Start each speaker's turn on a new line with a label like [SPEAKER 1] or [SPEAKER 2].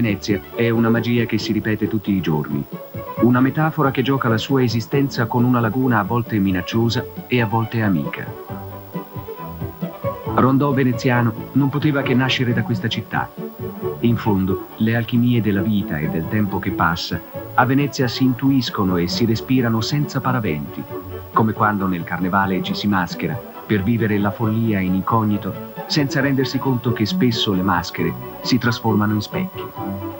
[SPEAKER 1] Venezia è una magia che si ripete tutti i giorni. Una metafora che gioca la sua esistenza con una laguna a volte minacciosa e a volte amica. Rondò veneziano non poteva che nascere da questa città. In fondo, le alchimie della vita e del tempo che passa a Venezia si intuiscono e si respirano senza paraventi, come quando nel carnevale ci si maschera per vivere la follia in incognito, senza rendersi conto che spesso le maschere si trasformano in specchi.